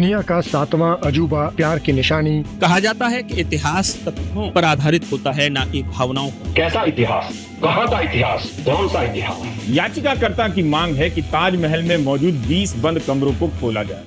दुनिया का 7वां अजूबा प्यार की निशानी। कहा जाता है कि इतिहास तथ्यों पर आधारित होता है, ना कि भावनाओं पर। कैसा इतिहास? कहाँ का इतिहास? कौन सा इतिहास? याचिकाकर्ता की मांग है कि ताजमहल में मौजूद 20 बंद कमरों को खोला जाए।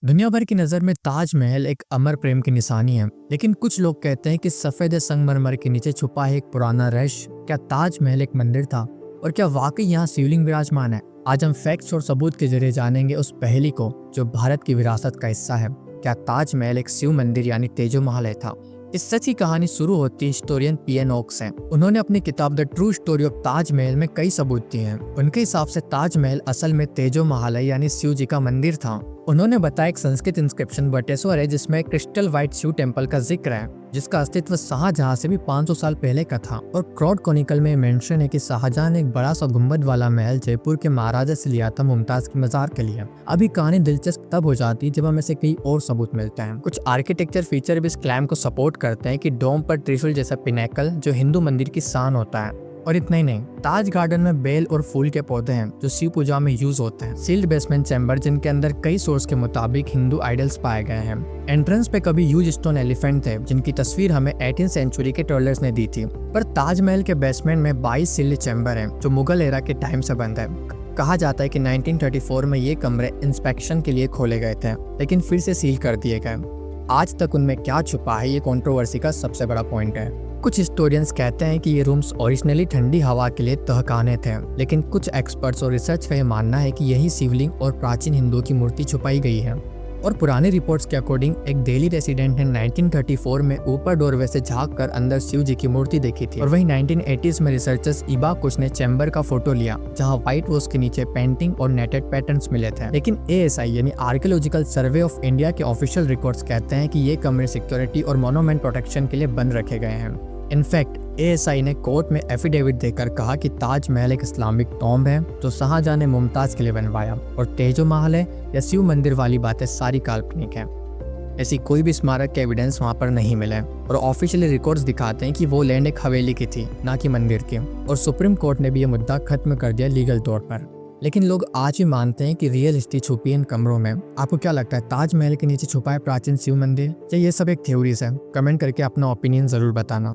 दुनिया भर की नज़र में ताजमहल एक अमर प्रेम की निशानी है, लेकिन कुछ लोग कहते हैं कि सफ़ेद संगमरमर के नीचे छुपा है एक पुराना रहस्य। क्या ताजमहल एक मंदिर था, और क्या वाकई यहाँ शिवलिंग विराजमान है? आज हम फैक्ट्स और सबूत के जरिए जानेंगे उस पहेली को जो भारत की विरासत का हिस्सा है। क्या ताजमहल एक शिव मंदिर यानी तेजो महालय था? इस सच की कहानी शुरू होती है हिस्टोरियन पी.एन. ओक से। उन्होंने अपनी किताब the true story of Taj Mahal में कई सबूत दिए हैं। उनके हिसाब से ताजमहल असल में तेजो महालय यानी शिव जी का मंदिर था। उन्होंने बताया एक संस्कृत इंस्क्रिप्शन बटेश्वर है जिसमें क्रिस्टल व्हाइट शिव टेम्पल का जिक्र है, जिसका अस्तित्व शाहजहां से भी 500 साल पहले का था। और क्राउड क्रॉनिकल में मेंशन है कि शाहजहां ने एक बड़ा सा गुम्बद वाला महल जयपुर के महाराजा से लिया था मुमताज की मजार के लिए। अभी कहानी दिलचस्प तब हो जाती है जब हमें से कई और सबूत मिलते हैं। कुछ आर्किटेक्चर फीचर भी इस क्लेम को सपोर्ट करते हैं कि डोम पर त्रिशूल जैसा पिनेकल जो हिंदू मंदिर की शान होता है। और इतना ही नहीं, ताज गार्डन में बेल और फूल के पौधे हैं जो शिव पूजा में यूज होते हैं। सील्ड बेसमेंट चैम्बर जिनके अंदर कई सोर्स के मुताबिक हिंदू आइडल्स पाए गए हैं। एंट्रेंस पे कभी ह्यूज स्टोन एलिफेंट थे जिनकी तस्वीर हमें 18th सेंचुरी के ट्रेवलर्स ने दी थी। पर ताजमहल के बेसमेंट में 22 सील्ड चैम्बर हैं जो मुगल एरा के टाइम से बंद है। कहा जाता है कि 1934 में ये कमरे इंस्पेक्शन के लिए खोले गए थे, लेकिन फिर से सील कर दिए गए। आज तक उनमें क्या छुपा है, ये कंट्रोवर्सी का सबसे बड़ा पॉइंट है। कुछ हिस्टोरियंस कहते हैं कि ये रूम्स ओरिजिनली ठंडी हवा के लिए तहखाने थे, लेकिन कुछ एक्सपर्ट्स और रिसर्च का ये मानना है कि यही शिवलिंग और प्राचीन हिंदुओं की मूर्ति छुपाई गई है। और पुरानी रिपोर्ट्स के अकॉर्डिंग एक दिल्ली रेसिडेंट ने 1934 में ऊपर डोरवे से झांककर अंदर शिव जी की मूर्ति देखी थी। और वहीं 1980s में रिसर्चर्स इबा कुश ने चैम्बर का फोटो लिया जहां व्हाइट वॉश के नीचे पेंटिंग और नेटेड पैटर्न्स मिले थे। लेकिन ASI यानी आर्कियोलॉजिकल सर्वे ऑफ इंडिया के ऑफिशियल रिकॉर्ड्स कहते हैं कि ये कमरे सिक्योरिटी और मोन्यूमेंट प्रोटेक्शन के लिए बंद रखे गए हैं। इनफैक्ट ASI ने कोर्ट में एफिडेविट देकर कहा कि ताजमहल एक इस्लामिक टॉम्ब है जो शाहजहां ने मुमताज के लिए बनवाया, और तेजो महालय या शिव मंदिर वाली बातें सारी काल्पनिक हैं। ऐसी कोई भी स्मारक के एविडेंस वहां पर नहीं मिले, और ऑफिशियल रिकॉर्ड्स दिखाते हैं कि वो लैंड एक हवेली की थी, ना कि मंदिर की। और सुप्रीम कोर्ट ने भी ये मुद्दा खत्म कर दिया लीगल तौर पर। लेकिन लोग आज भी मानते हैं कि रियल हिस्ट्री छुपी इन कमरों में। आपको क्या लगता है, ताजमहल के नीचे छुपा है प्राचीन शिव मंदिर, या ये सब एक थ्योरीज है? कमेंट करके अपना ओपिनियन जरूर बताना।